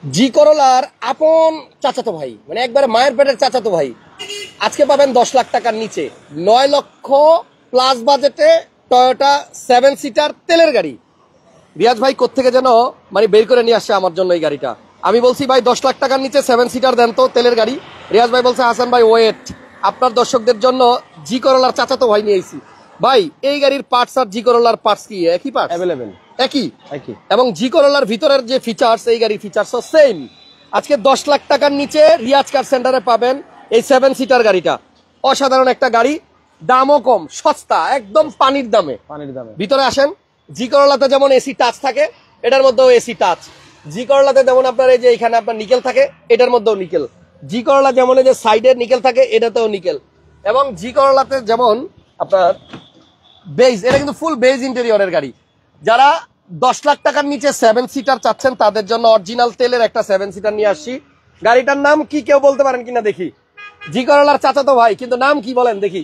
জি করলার আপন চাচাতো ভাই, মানে একবারে মায়ের পেটের চাচাতো ভাই, আজকে পাবেন 10 লাখ টাকার নিচে 9 লক্ষ প্লাস বাজেটে টয়োটা 7 সিটার তেলের গাড়ি। রিয়াজ ভাই কোত্থেকে যেন মানে বের করে নিয়ে আসছে আমার জন্য এই গাড়িটা। আমি বলছি ভাই 10 লাখ টাকার নিচে 7 সিটার দেন তো তেলের গাড়ি। রিয়াজ ভাই বলছে হাসান ভাই ওয়েট, আপনার দর্শকদের জন্য জি করলার চাচাতো ভাই নিয়ে এসেছি। ভাই এই গাড়ির পার্টস আর জি করলার পার্টস কি একই পার্টস? अवेलेबल একই একই। এবং জি করলার ভিতরের যে ফিচার্স এই গাড়ির ফিচার্সও সেম। আজকে 10 লাখ টাকার নিচে রিয়াজ কার সেন্টারে পাবেন এই 7 সিটার গাড়িটা। অসাধারণ একটা গাড়ি, দামও কম, সস্তা, একদম পানির দামে। ভিতরে আসেন। জি করলাতে যেমন এসি টাচ থাকে, এটার মধ্যেও এসি টাচ। জি করলাতে যেমন আপনার এই যে এখানে আপনার নিকেল থাকে, এটার মধ্যেও নিকেল। জি করলা যেমন এই যে সাইডের নিকেল থাকে, এটাতেও নিকেল। এবং জি করলাতে যেমন আপনার বেজ, এটা কিন্তু ফুল বেজ ইন্টেরিয়রের গাড়ি। যারা 10 লাখ টাকার নিচে 7 সিটার চাচ্ছেন তাদের জন্য অরিজিনাল তেলের একটা 7 সিটার নিয়ে আসছি। গাড়িটার নাম কি কেউ বলতে পারেন কিনা দেখি? জি করলার চাচাতো ভাই, কিন্তু নাম কি বলেন দেখি?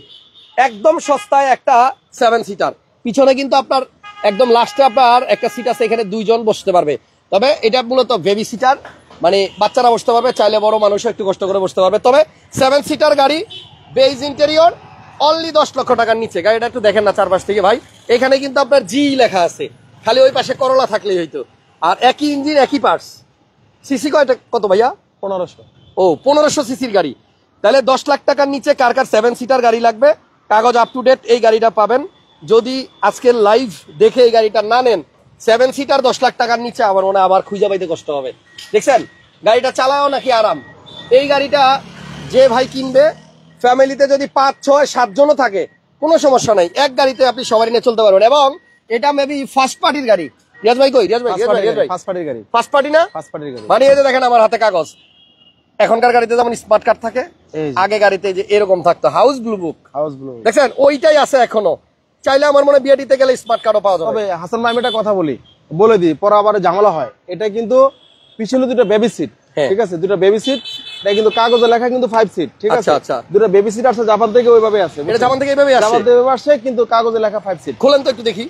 একদম সস্তায় একটা 7 সিটার। পিছনে কিন্তু আপনার একদম লাস্টে আপনার একটা সিট আছে, এখানে 2 জন বসতে পারবে। তবে এটা মূলত বেবি সিটার, মানে বাচ্চারা বসতে পারবে, চাইলে বড় মানুষও একটু কষ্ট করে বসতে পারবে। তবে 7 সিটার গাড়ি, বেজ ইন্টেরিয়র, অনলি 10 লক্ষ টাকার নিচে। গাড়িটা একটু দেখেন না চারপাশ থেকে ভাই, এখানে কিন্তু আপনার জি লেখা আছে, খালি ওই পাশে করলা থাকলেই হইতো। আর একই ইঞ্জিন একই পার্টস। সিসি কত ভাইয়া? 1500। ও 1500 সিসির গাড়ি। তাহলে 10 লাখ টাকার নিচে কার কার 7 সিটার গাড়ি লাগবে, কাগজ আপ টু ডেট, এই গাড়িটা পাবেন। যদি আজকের লাইভ দেখে এই গাড়িটা না নেন, 7 সিটার 10 লাখ টাকার নিচে আমার মনে আবার খুঁজে পাইতে কষ্ট হবে। দেখছেন গাড়িটা চালাও নাকি আরাম। এই গাড়িটা যে ভাই কিনবে, ফ্যামিলিতে যদি 5, 6, 7 জনও থাকে কোনো সমস্যা নাই, এক গাড়িতে আপনি সবাই নিয়ে চলতে পারবেন। এবং এটা মেবি ফার্স্ট পার্টির গাড়ি। রিয়াজ ভাই কই? রিয়াজ ভাই ফার্স্ট পার্টির গাড়ি। ফার্স্ট পার্টি না? ফার্স্ট পার্টির গাড়ি। মানে এই যে দেখেন আমার হাতে কাগজ। এখনকার গাড়িতে যেমন স্মার্ট কার্ড থাকে, আগে গাড়িতে যে এরকম থাকতো হাউস ব্লু বুক। দেখছেন ওইটাই আছে এখনো। চাইলে আমার মনে বিআরটিতে গেলে স্মার্ট কার্ডও পাওয়া যাবে। তবে হাসান ভাই আমি একটা কথা বলে দিই, পরে আবার ঝামেলা হয়। এটা কিন্তু পিছনে দুটো বেবি সিট, ঠিক আছে? দুটো বেবি সিট, এটা কিন্তু কাগজে লেখা কিন্তু 5 সিট, ঠিক আছে? আচ্ছা। দুটো বেবি সিট আছে জাপান থেকে, ওইভাবে আছে। এটা জাপান থেকে এইভাবে আসে? জাপান থেকে আসে, কিন্তু কাগজে লেখা 5 সিট। খোলেন তো একটু দেখি।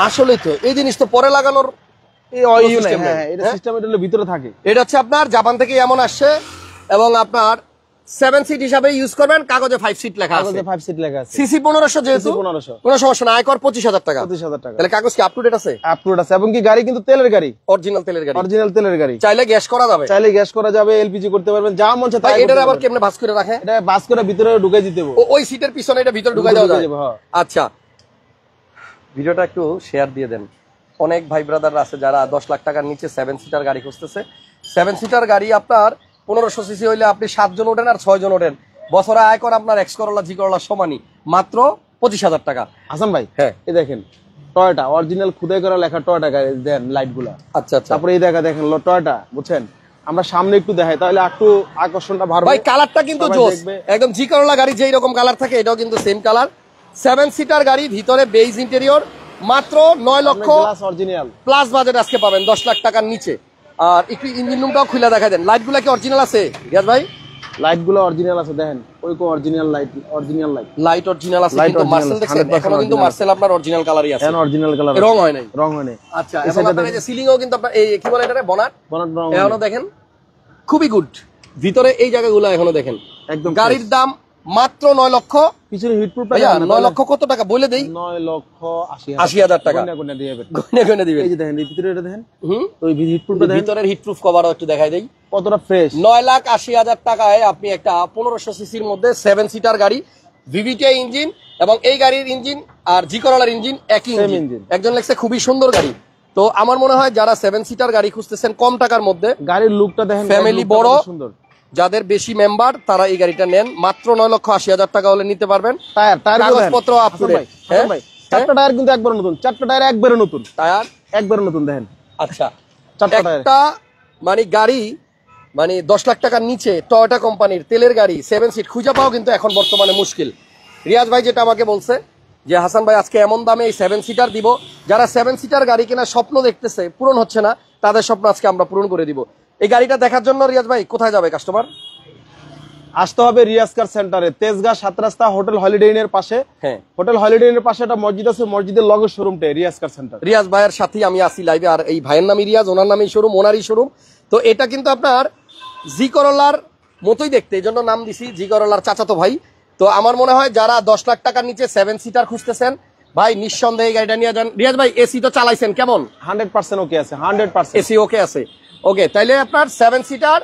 আসলেই তো এই জিনিস তো পরে লাগানোর এটা সিস্টেম এটা ভিতরে থাকে। এটা হচ্ছে আপনার জাপান থেকে এমন আসছে। এবং আপনার 7 সিট হিসাবে ইউজ করবেন, কাগজে 5 সিট লেখা আছে। কাগজে 5 সিট লেখা আছে। সিসি 1500, যেহেতু 1500 কোনো সমস্যা না। আয়কর 25,000 টাকা। 25,000 টাকা। তাহলে কাগজ কি আপ টু ডেট আছে? আপ টু ডেট আছে। এবং কি গাড়ি কিন্তু তেলের গাড়ি, অরিজিনাল তেলের গাড়ি। অরিজিনাল তেলের গাড়ি। চাইলে গ্যাস করা যাবে, চাইলে গ্যাস করা যাবে, এলপিজি করতে পারবেন, যা মন চায় তাই। এটা আবার কেমনে ভাঁজ করে রাখে? এটা ভাঁজ করে ভিতরে ঢুকাই দিতে হবে। ওই সিটের পিছনে এটা ভিতরে ঢুকাই দেওয়া যায়। আচ্ছা, ভিডিওটা একটু শেয়ার দিয়ে দেন। অনেক ভাই ব্রাদাররা আছে যারা 10 লাখ টাকার নিচে 7 সিটার গাড়ি খুঁজতেছে। 7 সিটার গাড়ি আপনার 1500 সিসি হইলে আপনি 7 জন ওঠেন আর 6 জন ওঠেন। বছরে আয়কর আপনার এক্স করলা জি করলা সমানই, মাত্র 25,000 টাকা। হাসান ভাই, হ্যাঁ এই দেখেন টয়োটা অরিজিনাল খুদাই করা লেখা টয়োটা গাড়ি, দেন লাইট গুলা। আচ্ছা। তারপরে এই দেখেন টয়োটা, বুঝছেন? আমরা সামনে একটু দেখাই, তাহলে একটু আকর্ষণটা বাড়বে। ভাই কালারটা কিন্তু জোস, একদম জি করলা গাড়ি যেই রকম কালার থাকে এটাও কিন্তু সেম কালার। 7 সিটার গাড়ি, ভিতরে বেজ ইন্টেরিয়র, মাত্র 9 লক্ষ অরিজিনাল প্লাস বাজেট আজকে পাবেন 10 লাখ টাকার নিচে। আর একটু ইঞ্জিন রুমটাও খুলে দেখা দেন। লাইট গুলা কি অরিজিনাল আছে রিয়াজ ভাই? লাইট গুলো অরিজিনাল আছে, দেখেন ওইরকম original light, original light original আছে। কিন্তু মার্সেল দেখেন এখনো কিন্তু মার্সেল আপনার অরিজিনাল কালারই আছে। অরিজিনাল কালার, রং হয় নাই, রং হয় নাই। আচ্ছা, এবং আপনার এই যে সিলিংও কিন্তু আপনার এই কি বলে এটারে বনাট রং এখনো দেখেন খুবই গুড। ভিতরে এই জায়গাগুলো এখনো দেখেন একদম। গাড়ির দাম মাত্র 9 লক্ষ। পিছনে হিটপ্রুফ 9 লক্ষ কত টাকা বলে দেই? 9,80,000 টাকা। গয়না দিবেন। এই যে দেখেন ভিতরে এটা দেখেন, ওই হিটপ্রুফটা দেখেন, ভিতরের হিটপ্রুফ কভারও একটু দেখাই দেই কতটা ফ্রেশ। 9,80,000 টাকায় আপনি একটা 1500 সিসির মধ্যে 7 সিটার গাড়ি, ভিভিটিআই ইঞ্জিন, এবং এই গাড়ির ইঞ্জিন আর জি করলার ইঞ্জিন একই ইঞ্জিন। একজন লেখছে খুবই সুন্দর গাড়ি। তো আমার মনে হয় যারা 7 সিটার গাড়ি খুঁজতেছেন কম টাকার মধ্যে, গাড়ির লুকটা দেখেন, ফ্যামিলি বড়, যাদের বেশি মেম্বার, তারা এই গাড়িটা নেন। মাত্র 9,80,000 টাকা হলে নিতে পারবেন। কাগজপত্র আপ টু ডেট। চারটা টায়ার কিন্তু একবারে নতুন, চারটা টায়ার একবারে নতুন, টায়ার একবারে নতুন দেখেন। আচ্ছা, একটা মানে গাড়ি মানে 10 লাখ টাকার নিচে টয়োটা কোম্পানির তেলের গাড়ি 7 সিট খুঁজে পাওয়া কিন্তু এখন বর্তমানে মুশকিল। রিয়াজ ভাই যেটা আমাকে বলছে যে হাসান ভাই আজকে এমন দামে এই 7 সিটার দিব, যারা 7 সিটার গাড়ি কেনার স্বপ্ন দেখতেছে, পূরণ হচ্ছে না, তাদের স্বপ্ন আজকে আমরা পূরণ করে দিব। এই গাড়িটা দেখার জন্য রিয়াজ ভাই কোথায় যাবে কাস্টমার? আসতে হবে রিয়াজ কার সেন্টারে, তেজগাঁ 7 রাস্তা হোটেল হলিডে ইনের পাশে। হ্যাঁ, হোটেল হলিডে ইনের পাশে একটা মসজিদ আছে, মসজিদের লগের শোরুমটা রিয়াজ কার সেন্টার। রিয়াজ ভাইয়ের সাথেই আমি আসি লাইভে, আর এই ভাইয়ের নামই রিয়াজ, ওনার নামই শোরুম, ওনারই শোরুম। তো এটা কিন্তু আপনার জি করলার মতোই দেখতে, এই জন্য নাম দিছি জি করলার চাচাতো ভাই। তো আমার মনে হয় যারা 10 লাখ টাকার নিচে 7 সিটার খুঁজতেছেন ভাই, নিঃসন্দেহে গাড়িটা নিয়ে যান। রিয়াজ ভাই এসি তো চালাইছেন, কেমন? 100% ওকে আছে, 100% এসি ওকে আছে। ওকে, তাইলে আপনার 7 সিটার,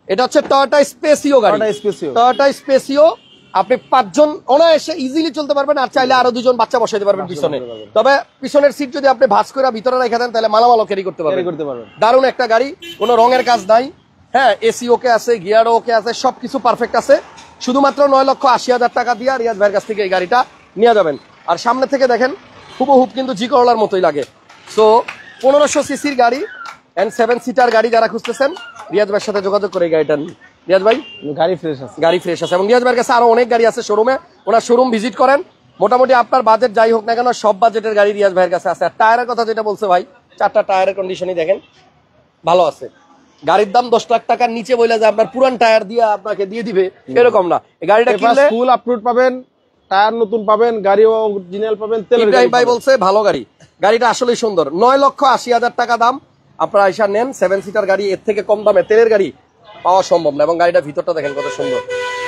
এটা হচ্ছে টয়োটা স্পেসিও গাড়ি। Toyota Spacio. টয়োটা স্পেসিও, আপনি 5 জন অনায়াসে ইজিলি চলতে পারবেন, আর চাইলে আরো 2 জন বাচ্চা বসাইতে পারবেন পিছনে। তবে পিছনের সিট যদি আপনি ভাঁজ করে ভিতরে রেখে দেন তাহলে মালামালও ক্যারি করতে ক্যারি পারবেন। করতে পারবেন। দারুণ একটা গাড়ি, কোনো রঙের কাজ নাই। হ্যাঁ, এসি ওকে আছে, গিয়ারও ওকে আছে, সবকিছু পারফেক্ট আছে। শুধুমাত্র 9,80,000 টাকা দিয়ে রিয়াজ ভাইয়ের কাছ থেকে এই গাড়িটা নিয়ে যাবেন। আর সামনে থেকে দেখেন হুবহুব কিন্তু জি করলার মতোই লাগে। সো 1500 সিসির গাড়ি এন্ড 7 সিটার গাড়ি যারা খুঁজতেছেন রিয়াজ ভাইয়ের সাথে যোগাযোগ করে এই গাড়িটা নিন। রিয়াজ ভাই গাড়ি ফ্রেশ আছে, গাড়ি ফ্রেশ আছে, এবং রিয়াজ ভাইয়ের কাছে আরো অনেক গাড়ি আছে শোরুমে, ওনার শোরুম ভিজিট করেন। মোটামুটি আপনার বাজেট যাই হোক না কেন, সব বাজেটের গাড়ি রিয়াজ ভাইয়ের কাছে আছে। আর টায়ারের কথা যেটা বলছে ভাই, 4টা টায়ারের কন্ডিশনই দেখেন ভালো আছে। গাড়ির দাম 10 লাখ টাকার নিচে বলে যে আপনার পুরান টায়ার দিয়ে আপনাকে দিয়ে দিবে এরকম না। এই গাড়িটা কিনলে ফুল আপলোড পাবেন, টায়ার নতুন পাবেন, গাড়িও অরিজিনাল পাবেন, তেলের গাড়ি ইব্রাহিম ভাই বলছে ভালো গাড়ি। গাড়িটা আসলেই সুন্দর। 9,80,000 টাকা দাম, আপনারা আইসা নেন 7 সিটার গাড়ি। এর থেকে কম দামে তেলের গাড়ি পাওয়া সম্ভব না। এবং গাড়িটা ভিতরটা দেখেন কত সুন্দর,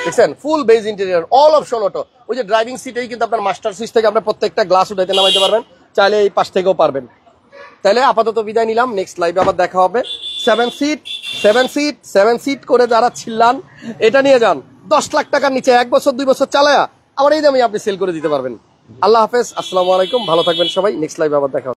দেখছেন full beige interior, all option auto. ওই যে ড্রাইভিং সিটেই কিন্তু আপনার মাস্টার সুইচ থেকে আপনার প্রত্যেকটা গ্লাস উঠাইতে নামাইতে পারবেন, চাইলে এই পাশ থেকেও পারবেন। তাহলে আপাতত বিদায় নিলাম, নেক্সট লাইভে আবার দেখা হবে। 7 সিট করে যারা ছিলেন এটা নিয়ে যান। 10 লাখ টাকার নিচে 1 বছর 2 বছর চালায়া আবার এই দামে আপনি সেল করে দিতে পারবেন। আল্লাহ হাফেজ, আসসালামু আলাইকুম, ভালো থাকবেন সবাই। নেক্সট লাইভে আবার দেখা হবে।